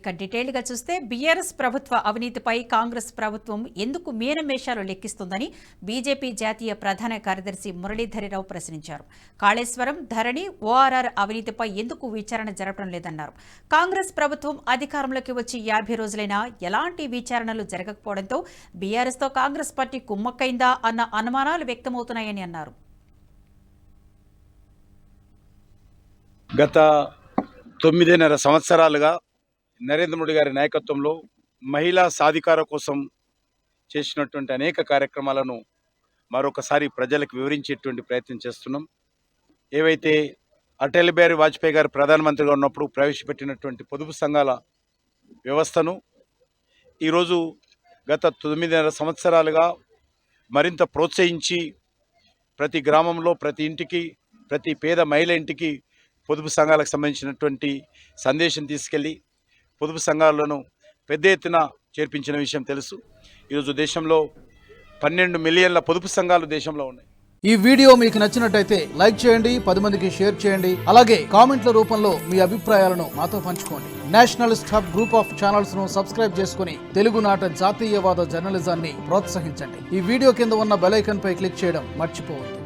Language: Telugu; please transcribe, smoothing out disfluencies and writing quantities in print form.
ఇక డీటెయిల్గా చూస్తే బీఆర్ఎస్ ప్రభుత్వ అవినీతిపై కాంగ్రెస్ ప్రభుత్వం ఎందుకు మీనమేషాలు లెక్కిస్తుందని బీజేపీ జాతీయ ప్రధాన కార్యదర్శి మురళీధరరావు ప్రశ్నించారు. కాళేశ్వరం, ధరణి, ఓఆర్ఆర్ అవినీతిపై ఎందుకు విచారణ జరపడం లేదన్నారు. కాంగ్రెస్ ప్రభుత్వం అధికారంలోకి వచ్చి 50 రోజులైనా ఎలాంటి విచారణలు జరగకపోవడంతో బీఆర్ఎస్తో కాంగ్రెస్ పార్టీ కుమ్మక్కైందా అన్న అనుమానాలు వ్యక్తమవుతున్నాయని అన్నారు. గత 9.5 సంవత్సరాలుగా నరేంద్ర మోడీ గారి నాయకత్వంలో మహిళా సాధికార కోసం చేసినటువంటి అనేక కార్యక్రమాలను మరొకసారి ప్రజలకు వివరించేటువంటి ప్రయత్నం చేస్తున్నాం. ఏవైతే అటల్ బిహారీ వాజ్పేయి గారు ప్రధానమంత్రిగా ఉన్నప్పుడు ప్రవేశపెట్టినటువంటి పొదుపు సంఘాల వ్యవస్థను ఈరోజు గత 9.5 సంవత్సరాలుగా మరింత ప్రోత్సహించి ప్రతి గ్రామంలో, ప్రతి ఇంటికి, ప్రతి పేద మహిళ ఇంటికి పొదుపు సంఘాలకు సంబంధించినటువంటి సందేశం తీసుకెళ్ళి పొదుపు సంఘాలను పెద్ద ఎత్తున చేర్పించిన విషయం తెలుసు. ఈరోజు దేశంలో 12 మిలియన్ల పొదుపు సంఘాలు దేశంలో ఉన్నాయి. ఈ వీడియో మీకు నచ్చినట్టయితే లైక్ చేయండి, 10 మందికి షేర్ చేయండి. అలాగే కామెంట్ల రూపంలో మీ అభిప్రాయాలను మాతో పంచుకోండి. Nationalist hub group of channels ను సబ్స్క్రైబ్ చేసుకుని తెలుగునాట జాతీయవాద జర్నలిజాన్ని ప్రోత్సహించండి. ఈ వీడియో కింద ఉన్న బెల్ ఐకాన్ పై క్లిక్ చేయడం మర్చిపోవద్దు.